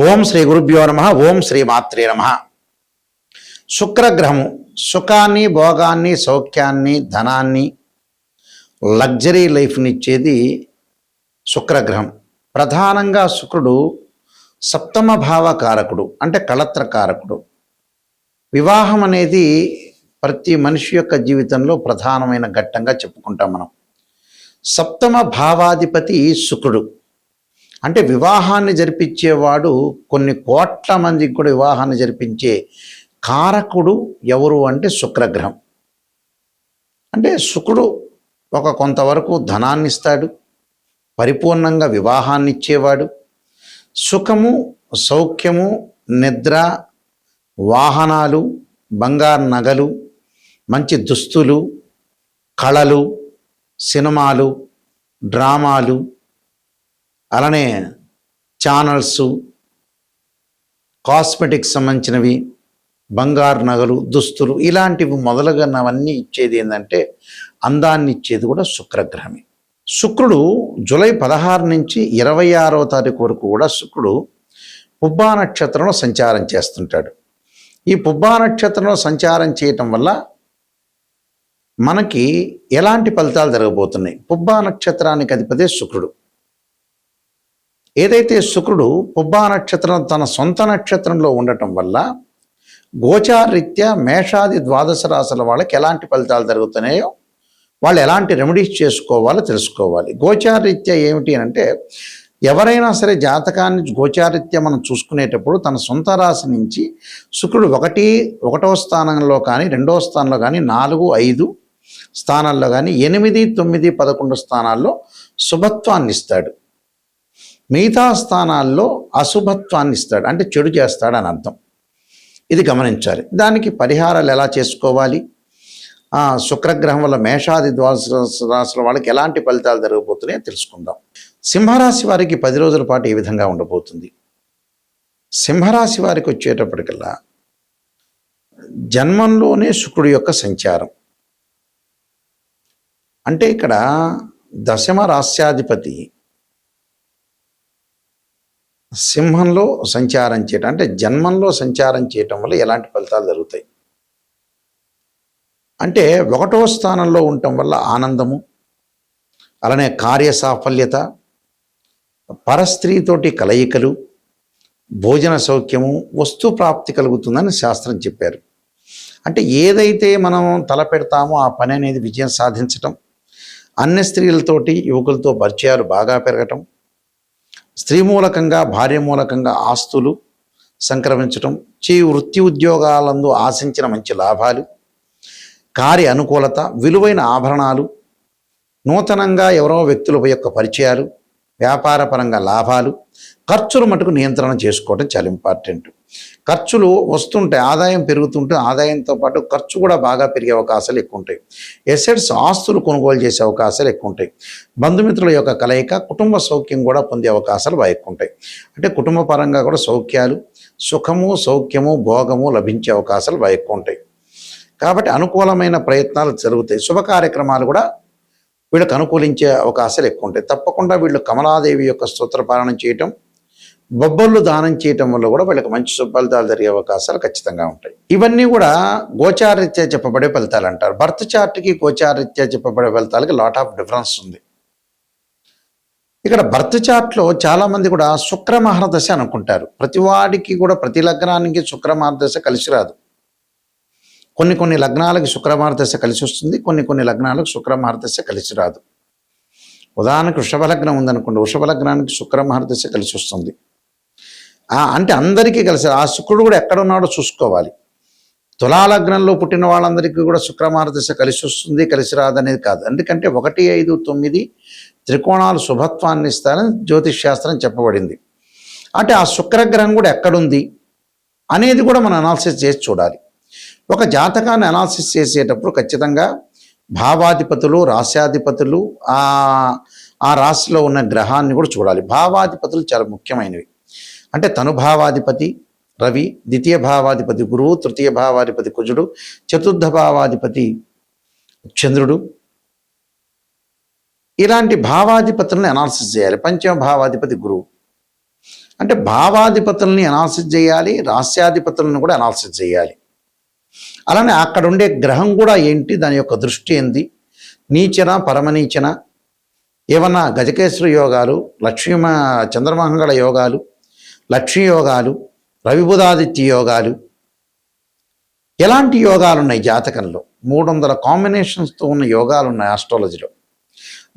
ఓం శ్రీ గురుభ్యో నమ. ఓం శ్రీ మాత్రే నమ. శుక్రగ్రహము సుఖాన్ని, భోగాన్ని, సౌఖ్యాన్ని, ధనాన్ని, లగ్జరీ లైఫ్ని ఇచ్చేది శుక్రగ్రహం. ప్రధానంగా శుక్రుడు సప్తమ భావకారకుడు, అంటే కళత్రకారకుడు. వివాహం అనేది ప్రతి మనిషి యొక్క జీవితంలో ప్రధానమైన ఘట్టంగా చెప్పుకుంటాం మనం. సప్తమ భావాధిపతి శుక్రుడు, అంటే వివాహాన్ని జరిపించేవాడు. కొన్ని కోట్ల మందికి కూడా వివాహాన్ని జరిపించే కారకుడు ఎవరు అంటే శుక్రగ్రహం. అంటే శుక్రుడు కొంతవరకు ధనాన్ని ఇస్తాడు, పరిపూర్ణంగా వివాహాన్ని ఇచ్చేవాడు. సుఖము, సౌఖ్యము, నిద్ర, వాహనాలు, బంగారు నగలు, మంచి దుస్తులు, కళలు, సినిమాలు, డ్రామాలు, అలానే ఛానల్స్, కాస్మెటిక్స్ సంబంధించినవి, బంగారు నగలు, దుస్తులు, ఇలాంటివి మొదలుగానవన్నీ ఇచ్చేది ఏంటంటే అందాన్ని ఇచ్చేది కూడా శుక్రగ్రహమే. శుక్రుడు జూలై 16 నుంచి 26వ తారీఖు వరకు కూడా శుక్రుడు పుబ్బా నక్షత్రంలో సంచారం చేస్తుంటాడు. ఈ పుబ్బా నక్షత్రంలో సంచారం చేయటం వల్ల మనకి ఎలాంటి ఫలితాలు జరగబోతున్నాయి? పుబ్బా నక్షత్రానికి అధిపతి శుక్రుడు. ఏదైతే శుక్రుడు పుబ్బా నక్షత్రం తన సొంత నక్షత్రంలో ఉండటం వల్ల గోచారరీత్యా మేషాది ద్వాదశ రాశుల వాళ్ళకి ఎలాంటి ఫలితాలు జరుగుతున్నాయో, వాళ్ళు ఎలాంటి రెమెడీస్ చేసుకోవాలో తెలుసుకోవాలి. గోచారరీత్యా ఏమిటి అంటే, ఎవరైనా సరే జాతకాన్ని గోచారరీత్యా మనం చూసుకునేటప్పుడు తన సొంత రాశి నుంచి శుక్రుడు 1వ స్థానంలో కానీ, 2వ స్థానంలో కానీ, 4, 5 స్థానాల్లో కానీ, 8, 9, 11 స్థానాల్లో శుభత్వాన్ని ఇస్తాడు. మిగతా స్థానాల్లో అశుభత్వాన్ని ఇస్తాడు, అంటే చెడు చేస్తాడని అర్థం. ఇది గమనించాలి. దానికి పరిహారాలు ఎలా చేసుకోవాలి? శుక్రగ్రహం వల్ల మేషాది ద్వాదశ రాశుల వాళ్ళకి ఎలాంటి ఫలితాలు జరగబోతున్నాయో తెలుసుకుందాం. సింహరాశి వారికి 10 రోజుల పాటు ఏ విధంగా ఉండబోతుంది? సింహరాశి వారికి వచ్చేటప్పటికల్లా జన్మంలోనే శుక్రుడి యొక్క సంచారం. అంటే ఇక్కడ దశమ రాశ్యాధిపతి సింహంలో సంచారం చేయటం, అంటే జన్మంలో సంచారం చేయటం వల్ల ఎలాంటి ఫలితాలు జరుగుతాయి అంటే, 1వ స్థానంలో ఉండటం వల్ల ఆనందము, అలానే కార్య సాఫల్యత, పరస్త్రీతోటి కలయికలు, భోజన సౌఖ్యము, వస్తు ప్రాప్తి కలుగుతుందని శాస్త్రం చెప్పారు. అంటే ఏదైతే మనం తలపెడతామో ఆ పని అనేది విజయం సాధించటం, అన్య స్త్రీలతోటి యువకులతో పరిచయాలు బాగా పెరగటం, స్త్రీ మూలకంగా భార్య మూలకంగా ఆస్తులు సంక్రమించటం, వృత్తి ఉద్యోగాలందు ఆశించిన మంచి లాభాలు, కార్య అనుకూలత, విలువైన ఆభరణాలు, నూతనంగా ఎవరో వ్యక్తుల యొక్క పరిచయాలు, వ్యాపారపరంగా లాభాలు, ఖర్చులు మటుకు నియంత్రణ చేసుకోవడం చాలా ఇంపార్టెంట్. ఖర్చులు వస్తుంటే ఆదాయం పెరుగుతుంటే ఆదాయంతో పాటు ఖర్చు కూడా బాగా పెరిగే అవకాశాలు ఎక్కువ ఉంటాయి. ఎసెట్స్, ఆస్తులు కొనుగోలు చేసే అవకాశాలు ఎక్కువ ఉంటాయి. బంధుమిత్రుల యొక్క కలయిక, కుటుంబ సౌఖ్యం కూడా పొందే అవకాశాలు బాగా ఎక్కువ ఉంటాయి. అంటే కుటుంబ పరంగా కూడా సౌఖ్యాలు, సుఖము, సౌఖ్యము, భోగము లభించే అవకాశాలు బాగా ఎక్కువ ఉంటాయి. కాబట్టి అనుకూలమైన ప్రయత్నాలు జరుగుతాయి. శుభ కార్యక్రమాలు కూడా వీళ్ళకి అనుకూలించే అవకాశాలు ఎక్కువ ఉంటాయి. తప్పకుండా వీళ్ళు కమలాదేవి యొక్క స్తోత్రపాలన చేయటం, బొబ్బర్లు దానం చేయటం వల్ల కూడా వీళ్ళకి మంచి ఫలితాలు జరిగే అవకాశాలు ఖచ్చితంగా ఉంటాయి. ఇవన్నీ కూడా గోచారరీత్యా చెప్పబడే ఫలితాలు అంటారు. బర్త్ చార్ట్కి గోచారరీత్యా చెప్పబడే ఫలితాలకి లాట్ ఆఫ్ డిఫరెన్స్ ఉంది. ఇక్కడ బర్త్ చార్ట్లో చాలామంది కూడా శుక్ర మహర్దశ అనుకుంటారు. ప్రతి వాడికి కూడా ప్రతి లగ్నానికి శుక్ర మహర్దశ కలిసి రాదు. కొన్ని లగ్నాలకు శుక్ర మహర్దశ కలిసి వస్తుంది, కొన్ని లగ్నాలకు శుక్ర మహర్దశ కలిసి రాదు. ఉదాహరణకు వృషభ లగ్నం ఉందనుకోండి, వృషభ లగ్నానికి శుక్ర మహర్దశ కలిసి వస్తుంది. అంటే అందరికీ కలిసి, ఆ శుక్రుడు కూడా ఎక్కడున్నాడో చూసుకోవాలి. తులాలగ్నంలో పుట్టిన వాళ్ళందరికీ కూడా శుక్ర మహర్దశ కలిసి వస్తుంది, కలిసి రాదనేది కాదు. ఎందుకంటే 1, 5, 9 త్రికోణాలు శుభత్వాన్ని ఇస్తారని జ్యోతిష్ శాస్త్రం చెప్పబడింది. అంటే ఆ శుక్రగ్రహం కూడా ఎక్కడుంది అనేది కూడా మనం అనాలిసిస్ చేసి చూడాలి. ఒక జాతకాన్ని అనాలిసిస్ చేసేటప్పుడు ఖచ్చితంగా భావాధిపతులు, రాశ్యాధిపతులు, ఆ రాశిలో ఉన్న గ్రహాన్ని కూడా చూడాలి. భావాధిపతులు చాలా ముఖ్యమైనవి. అంటే తనుభావాధిపతి రవి, ద్వితీయ భావాధిపతి గురువు, తృతీయ భావాధిపతి కుజుడు, చతుర్థ భావాధిపతి చంద్రుడు, ఇలాంటి భావాధిపతులను అనాలిసిస్ చేయాలి. పంచమ భావాధిపతి గురువు. అంటే భావాధిపతుల్ని అనాలిసిస్ చేయాలి, రాస్యాధిపతులను కూడా అనాలిసిస్ చేయాలి. అలానే అక్కడ ఉండే గ్రహం కూడా ఏంటి, దాని యొక్క దృష్టి ఏంది, నీచన పరమనీచన, ఏమన్నా గజకేశ్వర యోగాలు, చంద్రమంగళ యోగాలు, లక్ష్మీ యోగాలు, రవిబుధాదిత్య యోగాలు, ఎలాంటి యోగాలు ఉన్నాయి జాతకంలో. 300 కాంబినేషన్స్తో ఉన్న యోగాలు ఉన్నాయి ఆస్ట్రాలజీలో.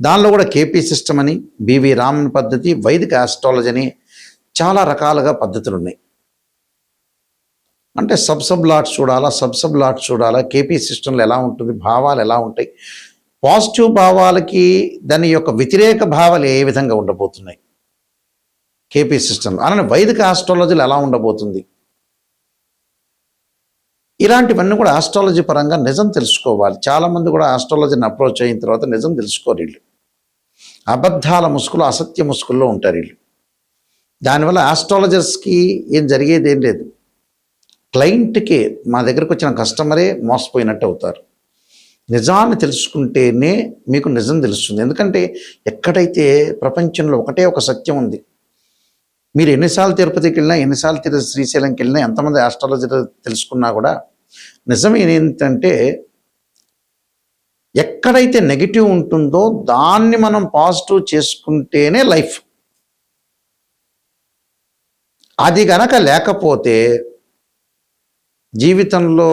దానిలో కూడా కేపీ సిస్టమ్ అని, బివి రామన్ పద్ధతి, వైదిక ఆస్ట్రాలజీ అని చాలా రకాలుగా పద్ధతులు ఉన్నాయి. అంటే సబ్ లాట్స్ చూడాలా, కేపీ సిస్టంలో ఎలా ఉంటుంది, భావాలు ఎలా ఉంటాయి, పాజిటివ్ భావాలకి దాని యొక్క వ్యతిరేక భావాలు ఏ విధంగా ఉండబోతున్నాయి కేపీ సిస్టంలో, అలానే వైదిక ఆస్ట్రాలజీలో ఎలా ఉండబోతుంది, ఇలాంటివన్నీ కూడా ఆస్ట్రాలజీ పరంగా నిజం తెలుసుకోవాలి. చాలామంది కూడా ఆస్ట్రాలజీని అప్రోచ్ అయిన తర్వాత నిజం తెలుసుకోరు. వీళ్ళు అబద్ధాల ముసుగులు, అసత్య ముసుగుల్లో ఉంటారు వీళ్ళు. దానివల్ల ఆస్ట్రాలజర్స్కి ఏం జరిగేది ఏం లేదు. క్లయింట్కి, మా దగ్గరకు వచ్చిన కస్టమరే మోసపోయినట్టు అవుతారు. నిజాన్ని తెలుసుకుంటేనే మీకు నిజం తెలుస్తుంది. ఎందుకంటే ఎక్కడైతే ప్రపంచంలో ఒకటే ఒక సత్యం ఉంది. మీరు ఎన్నిసార్లు తిరుపతికి వెళ్ళినా, ఎన్నిసార్లు శ్రీశైలంకి వెళ్ళినా, ఎంతమంది ఆస్ట్రాలజర్ తెలుసుకున్నా కూడా నిజం ఏంటంటే ఎక్కడైతే నెగిటివ్ ఉంటుందో దాన్ని మనం పాజిటివ్ చేసుకుంటేనే లైఫ్. అది గనక లేకపోతే జీవితంలో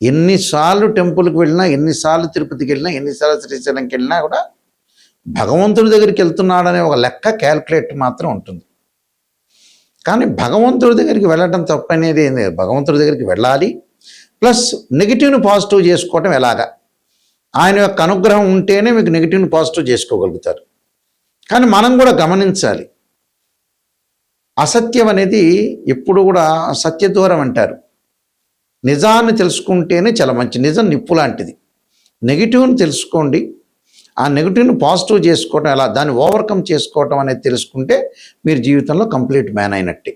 ఎన్నిసార్లు టెంపుల్కి వెళ్ళినా, ఎన్నిసార్లు తిరుపతికి వెళ్ళినా, ఎన్నిసార్లు శ్రీశైలంకి వెళ్ళినా కూడా భగవంతుడి దగ్గరికి వెళ్తున్నాడనే ఒక లెక్క క్యాల్కులేట్ మాత్రం ఉంటుంది. కానీ భగవంతుడి దగ్గరికి వెళ్ళడం తప్పనేది ఏం లేదు. భగవంతుడి దగ్గరికి వెళ్ళాలి, ప్లస్ నెగిటివ్ని పాజిటివ్ చేసుకోవటం ఎలాగా. ఆయన యొక్క అనుగ్రహం ఉంటేనే మీకు నెగిటివ్ని పాజిటివ్ చేసుకోగలుగుతారు. కానీ మనం కూడా గమనించాలి, అసత్యం అనేది ఎప్పుడు కూడా సత్యదూరం అంటారు. నిజాన్ని తెలుసుకుంటేనే చాలా మంచి. నిజం నిప్పు లాంటిది. నెగిటివ్ని తెలుసుకోండి, ఆ నెగిటివ్ని పాజిటివ్ చేసుకోవటం ఎలా, దాన్ని ఓవర్కమ్ చేసుకోవటం అనేది తెలుసుకుంటే మీరు జీవితంలో కంప్లీట్ మ్యాన్ అయినట్టే.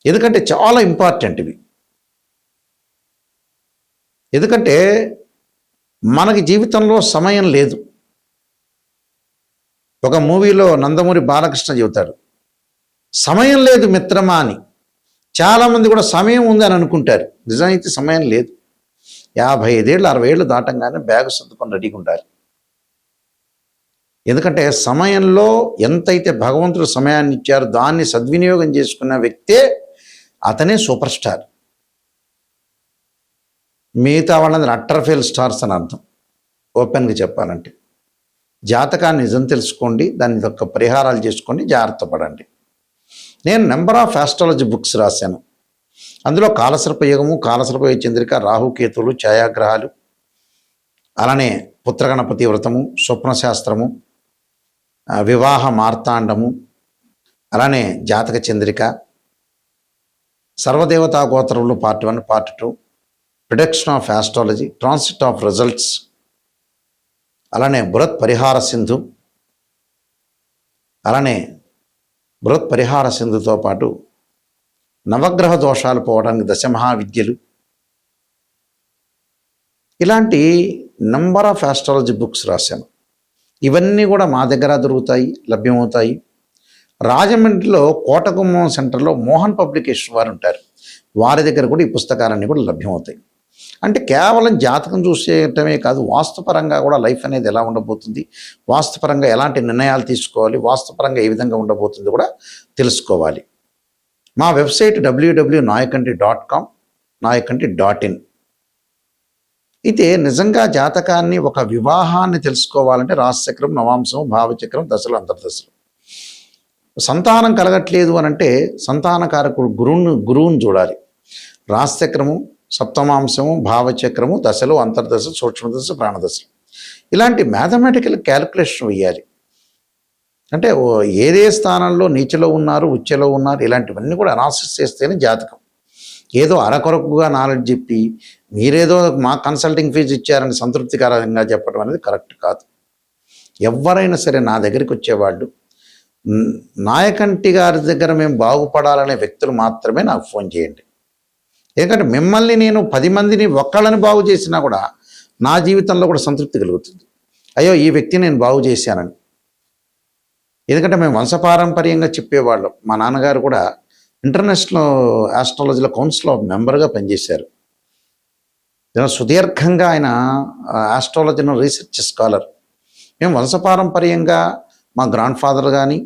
ఎందుకంటే చాలా ఇంపార్టెంట్ ఇవి. ఎందుకంటే మనకి జీవితంలో సమయం లేదు. ఒక మూవీలో నందమూరి బాలకృష్ణ చెబుతాడు, సమయం లేదు మిత్రమా అని. చాలామంది కూడా సమయం ఉంది అని అనుకుంటారు, నిజానికి సమయం లేదు. 55 ఏళ్ళు 60 ఏళ్ళు దాటంగానే బ్యాగ్ సర్దుకొని రెడీగా ఉండాలి. ఎందుకంటే సమయంలో ఎంతైతే భగవంతుడు సమయాన్ని ఇచ్చారో దాన్ని సద్వినియోగం చేసుకున్న వ్యక్తే అతనే సూపర్ స్టార్. మిగతా వాళ్ళందరూ అట్టర్ ఫెయిల్ స్టార్స్ అని అర్థం. ఓపెన్గా చెప్పాలంటే జాతకాన్ని నిజం తెలుసుకోండి, దాని యొక్క పరిహారాలు చేసుకోండి, జాగ్రత్త పడండి. నేను నెంబర్ ఆఫ్ ఆస్ట్రాలజీ బుక్స్ రాశాను. అందులో కాలసర్ప యుగము, కాలసర్ప చంద్రిక, రాహుకేతువులు, ఛాయాగ్రహాలు, అలానే పుత్రగణపతి వ్రతము, స్వప్నశాస్త్రము, వివాహ మార్తాండము, అలానే జాతక చంద్రిక, సర్వదేవతా గోత్రములు part 1, part 2, prediction of astrology, transit of results, అలానే బృహత్ పరిహార సింధు, అలానే బృహత్ పరిహార సింధుతో పాటు నవగ్రహ దోషాలు పోవడానికి దశమహావిద్యలు, ఇలాంటి నంబర్ ఆఫ్ ఆస్ట్రాలజీ బుక్స్ రాశాను. ఇవన్నీ కూడా మా దగ్గర దొరుకుతాయి, లభ్యమవుతాయి. రాజమండ్రిలో కోటగుమ్మం సెంటర్లో మోహన్ పబ్లికేషన్ వారు ఉంటారు, వారి దగ్గర కూడా ఈ పుస్తకాలన్నీ కూడా లభ్యమవుతాయి. అంటే కేవలం జాతకం చూసేయటమే కాదు, వాస్తుపరంగా కూడా లైఫ్ అనేది ఎలా ఉండబోతుంది, వాస్తుపరంగా ఎలాంటి నిర్ణయాలు తీసుకోవాలి, వాస్తుపరంగా ఏ విధంగా ఉండబోతుంది కూడా తెలుసుకోవాలి. మా వెబ్సైట్ www.nayakanti.com, nayakanti.in. అయితే నిజంగా జాతకాన్ని, ఒక వివాహాన్ని తెలుసుకోవాలంటే రాశిచక్రం, నవాంశం, భావచక్రం, దశలు, అంతర్దశలు. సంతానం కలగట్లేదు అని అంటే సంతానకారకుడు గురువుని చూడాలి. రాశిచక్రము, సప్తమాంశము, భావచక్రము, దశలు, అంతర్దశలు, సూక్ష్మదశ, ప్రాణదశలు, ఇలాంటి మ్యాథమెటికల్ క్యాలిక్యులేషన్ వేయాలి. అంటే ఏదే స్థానంలో నీచలో ఉన్నారు, ఉచ్చలో ఉన్నారు, ఇలాంటివన్నీ కూడా అనాలిసిస్ చేస్తేనే జాతకం. ఏదో అరకొరకుగా నాలెడ్జ్ చెప్పి మీరేదో మా కన్సల్టింగ్ ఫీజు ఇచ్చారని సంతృప్తికరంగా చెప్పడం అనేది కరెక్ట్ కాదు. ఎవరైనా సరే నా దగ్గరికి వచ్చేవాళ్ళు నాయకంటి గారి దగ్గర మేము బాగుపడాలనే వ్యక్తులు మాత్రమే నాకు ఫోన్ చేయండి. ఎందుకంటే మిమ్మల్ని నేను 10 మందిని ఒక్కళ్ళని బాగు చేసినా కూడా నా జీవితంలో కూడా సంతృప్తి కలుగుతుంది. అయ్యో ఈ వ్యక్తిని నేను బాగు చేశానని. ఎందుకంటే మేము వంశపారంపర్యంగా చెప్పేవాళ్ళం. మా నాన్నగారు కూడా ఇంటర్నేషనల్ ఆస్ట్రాలజీలో కౌన్సిల్ ఆఫ్ మెంబర్గా పనిచేశారు. సుదీర్ఘంగా ఆయన ఆస్ట్రాలజీలో రీసెర్చ్ స్కాలర్. మేము వంశపారంపర్యంగా మా గ్రాండ్ ఫాదర్ కానీ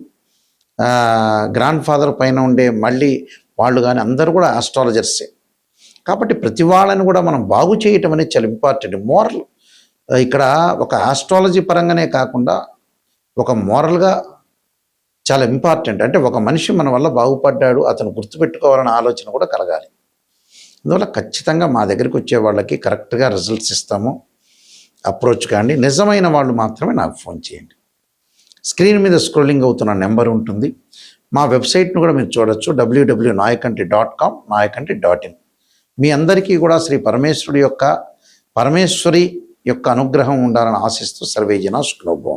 గ్రాండ్ ఫాదర్ పైన ఉండే మళ్ళీ వాళ్ళు కానీ అందరూ కూడా ఆస్ట్రాలజర్సే. కాబట్టి ప్రతి వాళ్ళని కూడా మనం బాగు చేయటం అనేది చాలా ఇంపార్టెంట్. మోరల్ ఇక్కడ ఒక ఆస్ట్రాలజీ పరంగానే కాకుండా ఒక మోరల్గా చాలా ఇంపార్టెంట్. అంటే ఒక మనిషి మన వల్ల బాగుపడ్డాడు, అతను గుర్తుపెట్టుకోవాలనే ఆలోచన కూడా కలగాలి. అందువల్ల ఖచ్చితంగా మా దగ్గరికి వచ్చే వాళ్ళకి కరెక్ట్గా రిజల్ట్స్ ఇస్తాము. అప్రోచ్ కాండి. నిజమైన వాళ్ళు మాత్రమే నాకు ఫోన్ చేయండి. స్క్రీన్ మీద స్క్రోలింగ్ అవుతున్న నెంబర్ ఉంటుంది. మా వెబ్సైట్ను కూడా మీరు చూడొచ్చు, www.nayakanti.com, nayakanti.in. మీ అందరికీ కూడా శ్రీ పరమేశ్వరి యొక్క అనుగ్రహం ఉండాలని ఆశిస్తూ సర్వేజన సుఖినో భవంతు.